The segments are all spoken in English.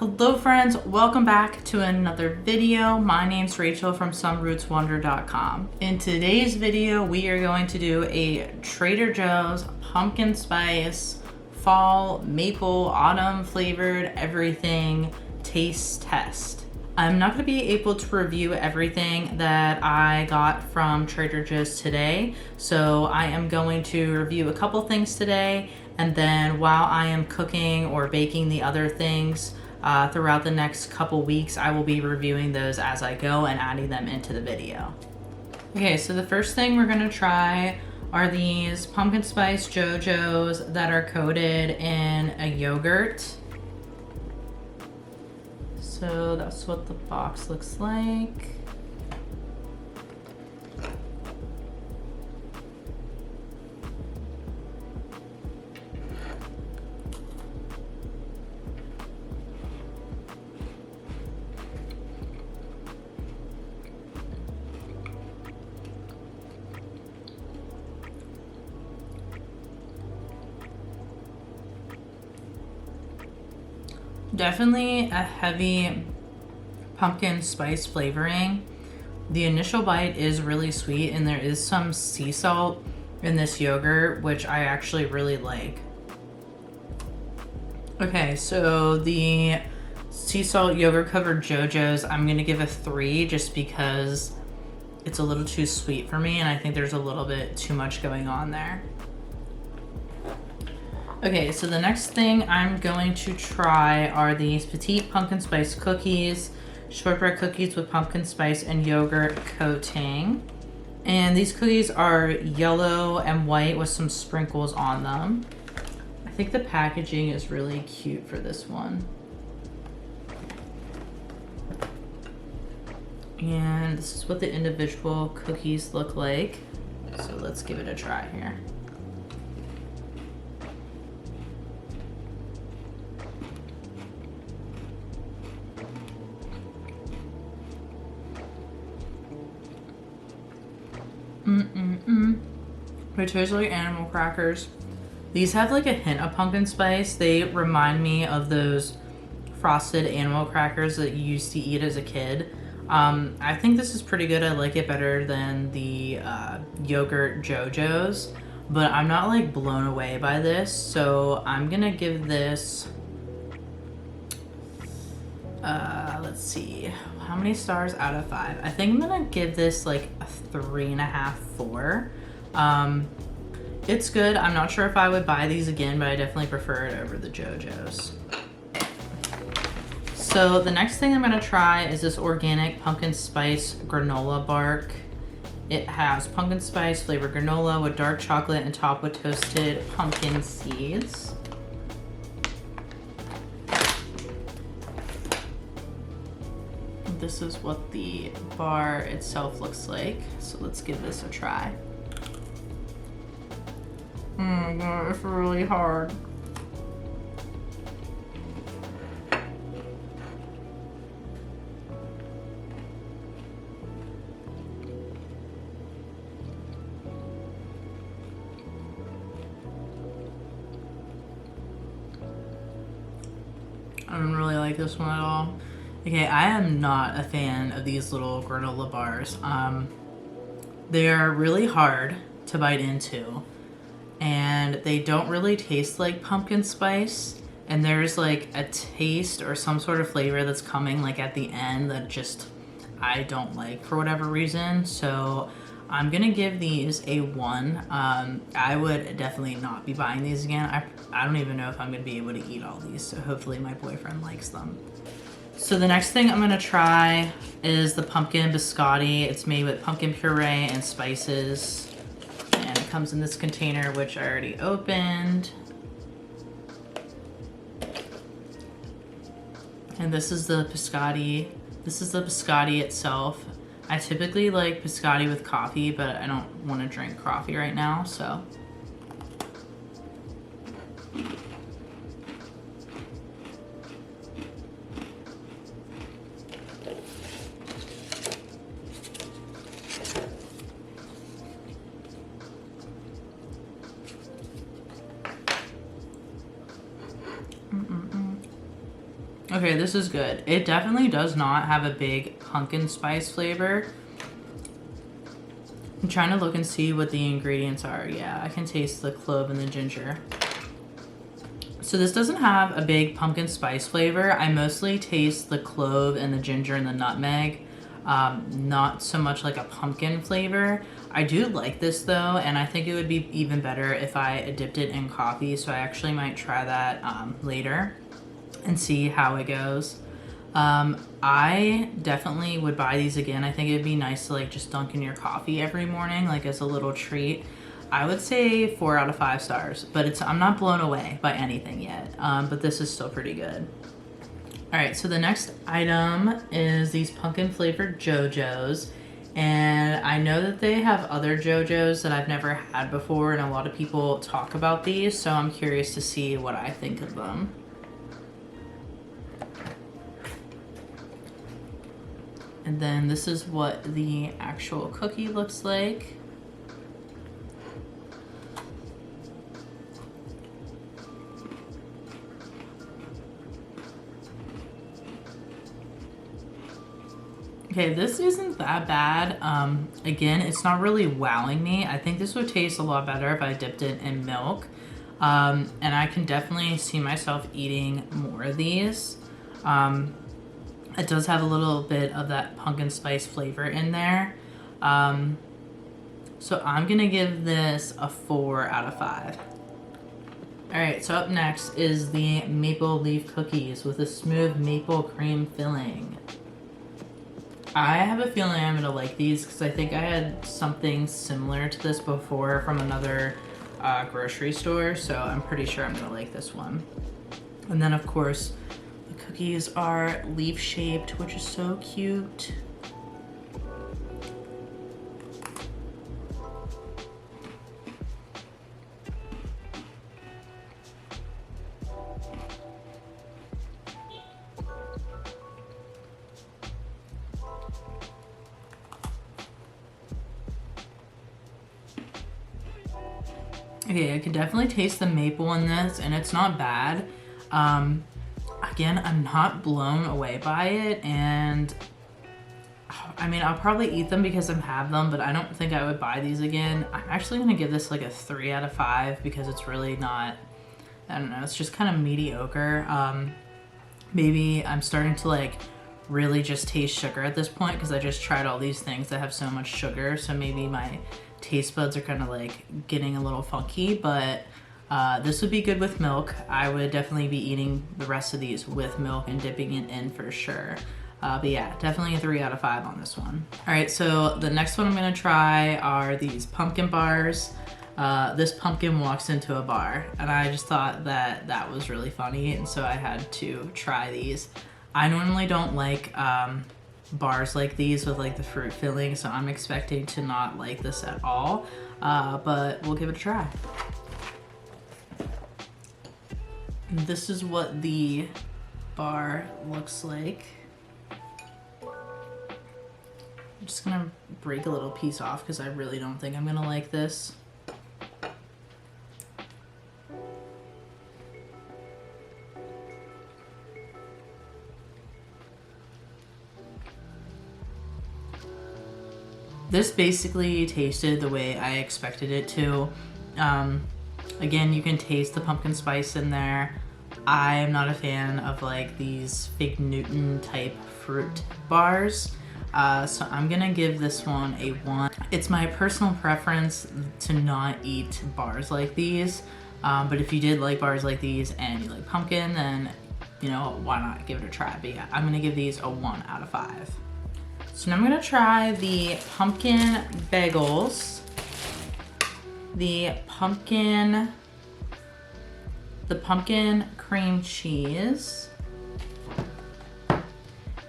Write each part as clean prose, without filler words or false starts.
Hello friends, welcome back to another video. My name's Rachel from somerootswonder.com. In today's video, we are going to do a Trader Joe's pumpkin spice fall maple autumn flavored everything taste test. I'm not going to be able to review everything that I got from Trader Joe's today, so I am going to review a couple things today, and then while I am cooking or baking the other things throughout the next couple weeks, I will be reviewing those as I go and adding them into the video. Okay, so the first thing we're gonna try are these pumpkin spice JoJo's that are coated in a yogurt. So that's what the box looks like. Definitely a heavy pumpkin spice flavoring. The initial bite is really sweet, and there is some sea salt in this yogurt, which I actually really like. Okay, so the sea salt yogurt covered JoJo's, I'm gonna give a 3 just because it's a little too sweet for me, and I think there's a little bit too much going on there. Okay, so the next thing I'm going to try are these petite pumpkin spice cookies, shortbread cookies with pumpkin spice and yogurt coating. And these cookies are yellow and white with some sprinkles on them. I think the packaging is really cute for this one. And this is what the individual cookies look like. So let's give it a try here. They taste like animal crackers. These have like a hint of pumpkin spice. They remind me of those frosted animal crackers that you used to eat as a kid. I think this is pretty good. I like it better than the yogurt JoJo's, but I'm not like blown away by this. So I'm gonna give this, let's see, how many stars out of 5? I think I'm gonna give this like a 3.5, 4. It's good. I'm not sure if I would buy these again, but I definitely prefer it over the JoJo's. So the next thing I'm gonna try is this organic pumpkin spice granola bark. It has pumpkin spice flavored granola with dark chocolate and topped with toasted pumpkin seeds. This is what the bar itself looks like. So let's give this a try. God, it's really hard. I don't really like this one at all. Okay, I am not a fan of these little granola bars. They are really hard to bite into, and they don't really taste like pumpkin spice, and there's like a taste or some sort of flavor that's coming like at the end that just I don't like for whatever reason. So I'm gonna give these a 1. I would definitely not be buying these again. I don't even know if I'm gonna be able to eat all these, so hopefully my boyfriend likes them. So the next thing I'm gonna try is the pumpkin biscotti. It's made with pumpkin puree and spices. And it comes in this container, which I already opened. And this is the biscotti. This is the biscotti itself. I typically like biscotti with coffee, but I don't want to drink coffee right now, so. Okay, this is good. It definitely does not have a big pumpkin spice flavor. I'm trying to look and see what the ingredients are. Yeah, I can taste the clove and the ginger. So this doesn't have a big pumpkin spice flavor. I mostly taste the clove and the ginger and the nutmeg. Not so much like a pumpkin flavor. I do like this though, and I think it would be even better if I dipped it in coffee, so I actually might try that later and see how it goes. I definitely would buy these again. I think it'd be nice to like just dunk in your coffee every morning, like as a little treat. I would say 4 out of 5 stars, but I'm not blown away by anything yet, but this is still pretty good. All right, so the next item is these pumpkin flavored JoJo's, and I know that they have other JoJo's that I've never had before, and a lot of people talk about these, so I'm curious to see what I think of them. And then this is what the actual cookie looks like. Okay, this isn't that bad. Again, it's not really wowing me. I think this would taste a lot better if I dipped it in milk. And I can definitely see myself eating more of these. It does have a little bit of that pumpkin spice flavor in there. So I'm gonna give this a 4 out of 5. All right, so up next is the maple leaf cookies with a smooth maple cream filling. I have a feeling I'm gonna like these because I think I had something similar to this before from another grocery store, so I'm pretty sure I'm gonna like this one. And then of course, the cookies are leaf shaped, which is so cute. Okay, I can definitely taste the maple in this, and it's not bad. Again, I'm not blown away by it, and I mean, I'll probably eat them because I have them, but I don't think I would buy these again. I'm actually gonna give this like a 3 out of 5 because it's really not, I don't know, it's just kind of mediocre. Maybe I'm starting to like really just taste sugar at this point because I just tried all these things that have so much sugar, so maybe my taste buds are kind of like getting a little funky, but this would be good with milk. I would definitely be eating the rest of these with milk and dipping it in for sure. But yeah, definitely a 3 out of 5 on this one. All right, so the next one I'm gonna try are these pumpkin bars. This pumpkin walks into a bar, and I just thought that that was really funny, and so I had to try these. I normally don't like bars like these with like the fruit filling, so I'm expecting to not like this at all, but we'll give it a try. This is what the bar looks like. I'm just gonna break a little piece off because I really don't think I'm gonna like this. This basically tasted the way I expected it to. Again, you can taste the pumpkin spice in there. I'm not a fan of like these Fig Newton type fruit bars. So I'm gonna give this one a 1. It's my personal preference to not eat bars like these. But if you did like bars like these and you like pumpkin, then you know, why not give it a try? But yeah, I'm gonna give these a 1 out of 5. So now I'm gonna try the pumpkin bagels, the pumpkin cream cheese,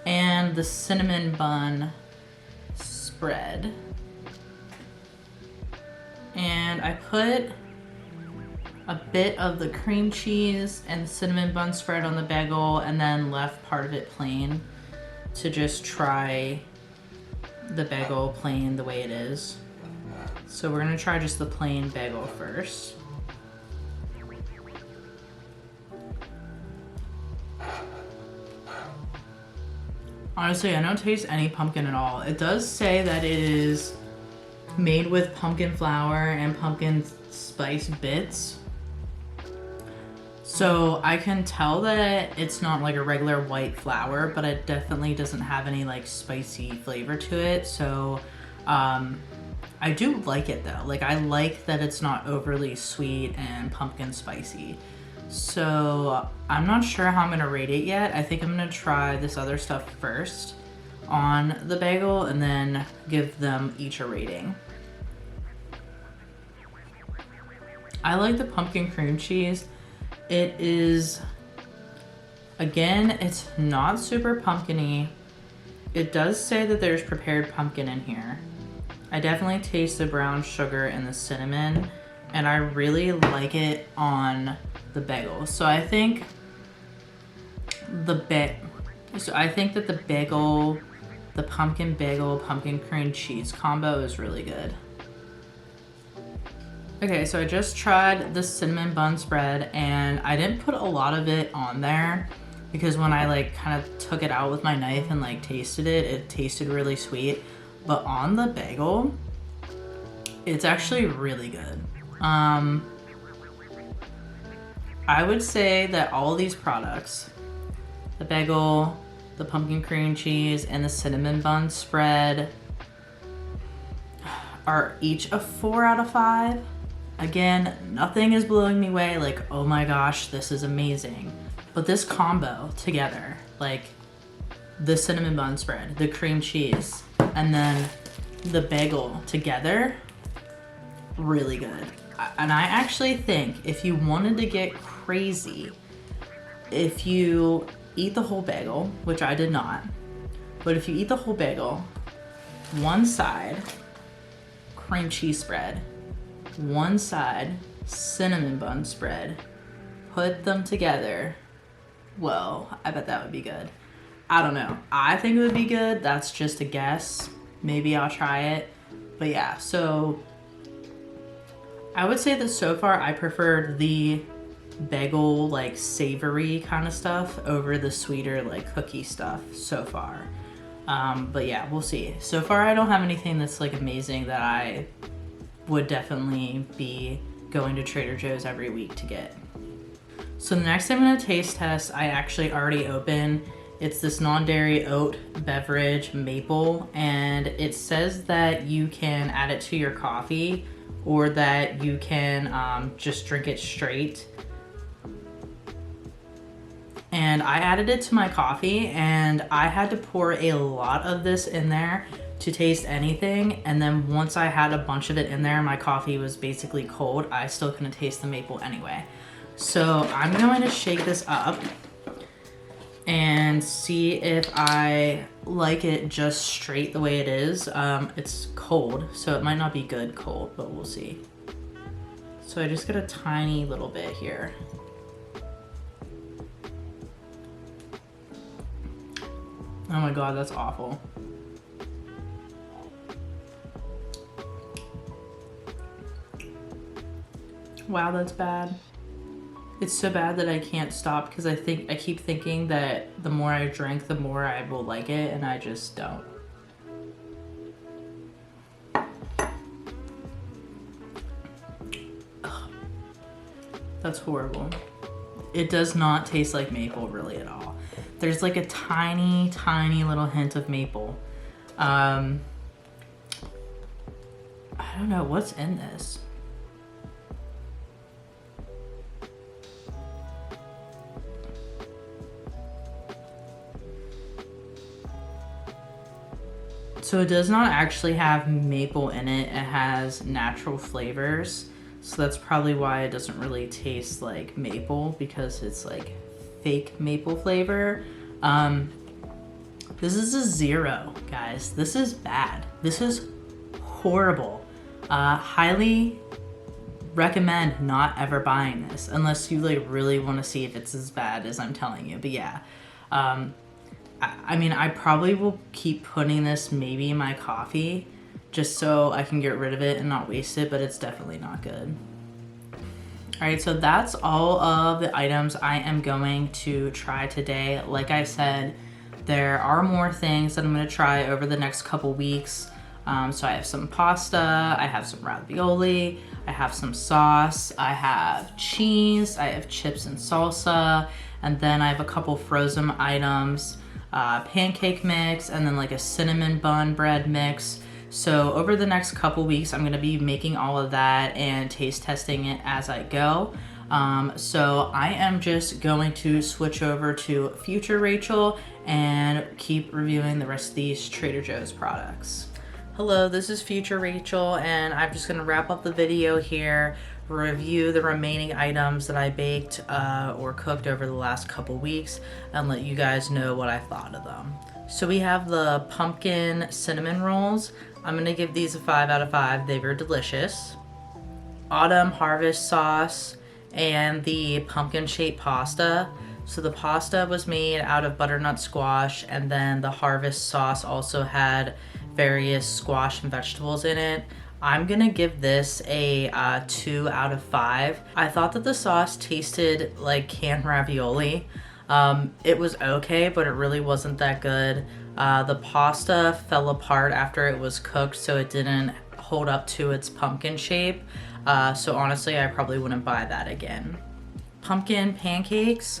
and the cinnamon bun spread. And I put a bit of the cream cheese and the cinnamon bun spread on the bagel and then left part of it plain to just try the bagel plain the way it is. So we're gonna try just the plain bagel first. Honestly, I don't taste any pumpkin at all. It does say that it is made with pumpkin flour and pumpkin spice bits. So I can tell that it's not like a regular white flour, but it definitely doesn't have any like spicy flavor to it. So I do like it though. Like I like that it's not overly sweet and pumpkin spicy. So I'm not sure how I'm gonna rate it yet. I think I'm gonna try this other stuff first on the bagel and then give them each a rating. I like the pumpkin cream cheese. It is, again, it's not super pumpkin-y. It does say that there's prepared pumpkin in here. I definitely taste the brown sugar and the cinnamon, and I really like it on the bagel. So I think that the bagel, the pumpkin bagel, pumpkin cream cheese combo is really good. Okay, so I just tried the cinnamon bun spread and I didn't put a lot of it on there because when I like kind of took it out with my knife and like tasted it, it tasted really sweet. But on the bagel, it's actually really good. I would say that all of these products, the bagel, the pumpkin cream cheese, and the cinnamon bun spread are each a 4 out of 5. Again, nothing is blowing me away like, oh my gosh, this is amazing. But this combo together, like the cinnamon bun spread, the cream cheese, and then the bagel together, really good. And I actually think if you wanted to get crazy, if you eat the whole bagel, which I did not, but if you eat the whole bagel, one side cream cheese spread, one side cinnamon bun spread, put them together, well, I bet that would be good. I don't know. I think it would be good. That's just a guess. Maybe I'll try it. But yeah, so I would say that so far I preferred the bagel, like savory kind of stuff over the sweeter, like cookie stuff so far. But yeah, we'll see. So far I don't have anything that's like amazing that I would definitely be going to Trader Joe's every week to get. So the next thing I'm gonna taste test, I actually already opened. It's this non-dairy oat beverage maple, and it says that you can add it to your coffee or that you can just drink it straight. And I added it to my coffee and I had to pour a lot of this in there to taste anything, and then once I had a bunch of it in there, my coffee was basically cold. I still couldn't taste the maple anyway. So I'm going to shake this up and see if I like it just straight the way it is. It's cold, so it might not be good cold, but we'll see. So I just get a tiny little bit here. Oh my God, that's awful. Wow, that's bad. It's so bad that I can't stop because I keep thinking that the more I drink, the more I will like it, and I just don't. Ugh. That's horrible. It does not taste like maple really at all. There's like a tiny, tiny little hint of maple. I don't know what's in this. So it does not actually have maple in it. It has natural flavors. So that's probably why it doesn't really taste like maple, because it's like fake maple flavor. This is a 0, guys. This is bad. This is horrible. Highly recommend not ever buying this unless you like really want to see if it's as bad as I'm telling you. But yeah, I mean, I probably will keep putting this maybe in my coffee just so I can get rid of it and not waste it, but it's definitely not good. All right, so that's all of the items I am going to try today. Like I said, There are more things that I'm gonna try over the next couple weeks. So I have some pasta, I have some ravioli, I have some sauce, I have cheese, I have chips and salsa, and then I have a couple frozen items, pancake mix, and then like a cinnamon bun bread mix. So over the next couple weeks, I'm gonna be making all of that and taste testing it as I go. So I am just going to switch over to Future Rachel and keep reviewing the rest of these Trader Joe's products. Hello, this is Future Rachel, and I'm just gonna wrap up the video here, review the remaining items that I baked or cooked over the last couple weeks, and let you guys know what I thought of them. So we have the pumpkin cinnamon rolls. I'm gonna give these a 5 out of 5. They were delicious. Autumn harvest sauce and the pumpkin shaped pasta. So the pasta was made out of butternut squash, and then the harvest sauce also had various squash and vegetables in it. I'm gonna give this a 2 out of 5. I thought that the sauce tasted like canned ravioli. It was okay, but it really wasn't that good. The pasta fell apart after it was cooked, so it didn't hold up to its pumpkin shape. So honestly, I probably wouldn't buy that again. Pumpkin pancakes.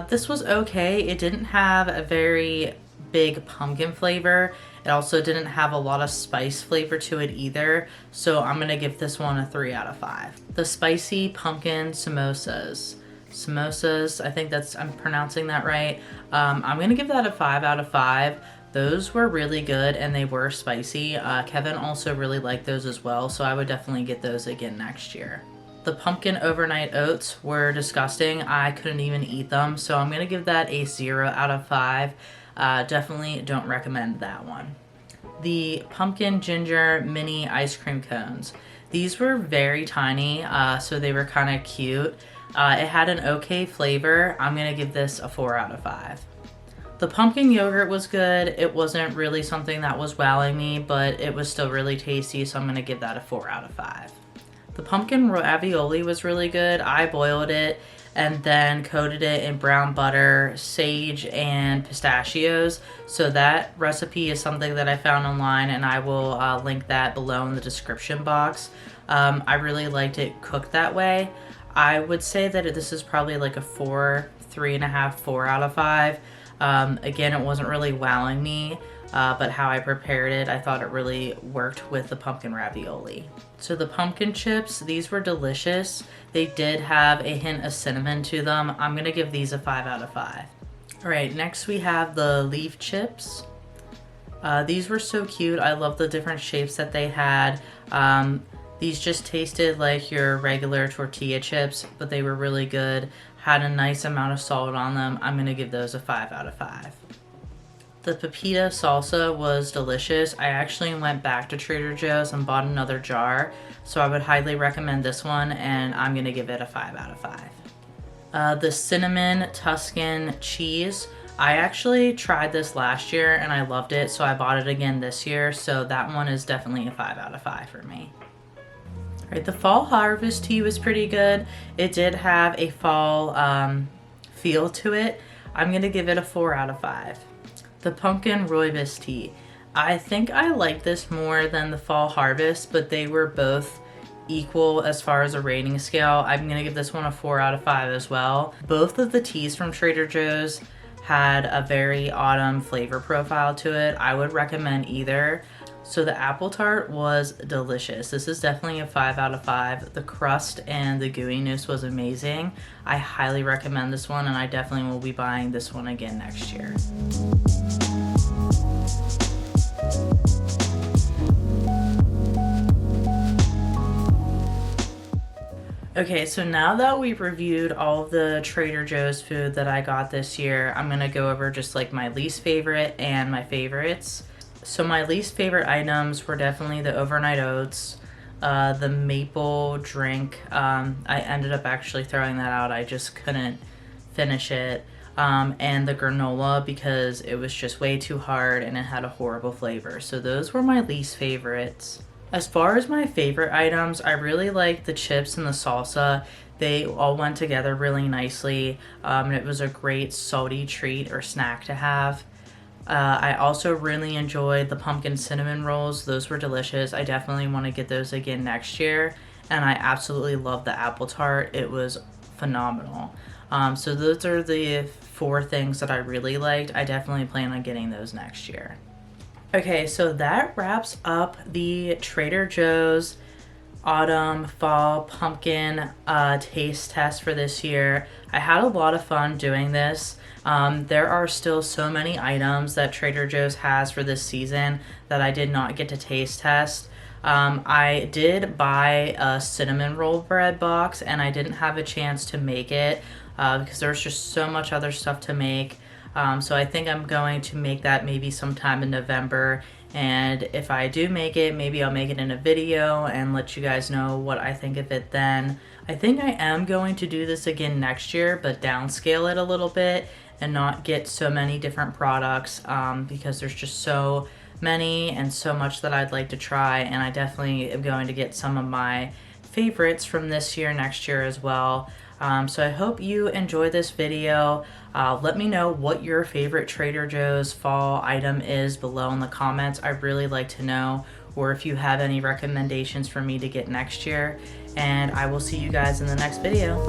This was okay. It didn't have a very big pumpkin flavor. It also didn't have a lot of spice flavor to it either. So I'm gonna give this one a 3 out of 5. The spicy pumpkin samosas. I think I'm pronouncing that right. I'm gonna give that a 5 out of 5. Those were really good and they were spicy. Kevin also really liked those as well, so I would definitely get those again next year. The pumpkin overnight oats were disgusting. I couldn't even eat them, so I'm gonna give that a 0 out of 5. Definitely don't recommend that one. The pumpkin ginger mini ice cream cones. These were very tiny, so they were kind of cute. It had an okay flavor. I'm gonna give this a 4 out of 5. The pumpkin yogurt was good. It wasn't really something that was wowing me, but it was still really tasty, so I'm gonna give that a 4 out of 5. The pumpkin ravioli was really good. I boiled it and then coated it in brown butter, sage, and pistachios. So that recipe is something that I found online, and I will link that below in the description box. I really liked it cooked that way. I would say that this is probably like a 3.5, 4 out of 5. Again, it wasn't really wowing me, but how I prepared it, I thought it really worked with the pumpkin ravioli. So the pumpkin chips, these were delicious. They did have a hint of cinnamon to them. I'm gonna give these a 5 out of 5. All right, next we have the leaf chips. These were so cute. I love the different shapes that they had. These just tasted like your regular tortilla chips, but they were really good. Had a nice amount of salt on them. I'm gonna give those a 5 out of 5. The pepita salsa was delicious. I actually went back to Trader Joe's and bought another jar, so I would highly recommend this one, and I'm gonna give it a 5 out of 5. The cinnamon Tuscan cheese. I actually tried this last year and I loved it, so I bought it again this year, so that one is definitely a 5 out of 5 for me. Right, the fall harvest tea was pretty good. It did have a fall feel to it. I'm gonna give it a 4 out of 5. The pumpkin rooibos tea. I think I like this more than the fall harvest, but they were both equal as far as a rating scale. I'm gonna give this one a 4 out of 5 as well. Both of the teas from Trader Joe's had a very autumn flavor profile to it. I would recommend either. So the apple tart was delicious. This is definitely a 5 out of 5. The crust and the gooiness was amazing. I highly recommend this one, and I definitely will be buying this one again next year. Okay, so now that we've reviewed all of the Trader Joe's food that I got this year, I'm gonna go over just like my least favorite and my favorites. So my least favorite items were definitely the overnight oats, the maple drink. I ended up actually throwing that out. I just couldn't finish it. And the granola, because it was just way too hard and it had a horrible flavor. So those were my least favorites. As far as my favorite items, I really liked the chips and the salsa. They all went together really nicely. And it was a great salty treat or snack to have. I also really enjoyed the pumpkin cinnamon rolls. Those were delicious. I definitely want to get those again next year. And I absolutely love the apple tart. It was phenomenal. So those are the 4 things that I really liked. I definitely plan on getting those next year. Okay, so that wraps up the Trader Joe's autumn fall pumpkin taste test for this year. I had a lot of fun doing this. There are still so many items that Trader Joe's has for this season that I did not get to taste test. I did buy a cinnamon roll bread box and I didn't have a chance to make it because there's just so much other stuff to make. So I think I'm going to make that maybe sometime in November. And if I do make it, maybe I'll make it in a video and let you guys know what I think of it then. I think I am going to do this again next year, but downscale it a little bit and not get so many different products because there's just so many and so much that I'd like to try. And I definitely am going to get some of my favorites from this year next year as well. So I hope you enjoy this video. Let me know what your favorite Trader Joe's fall item is below in the comments. I'd really like to know, or if you have any recommendations for me to get next year. And I will see you guys in the next video.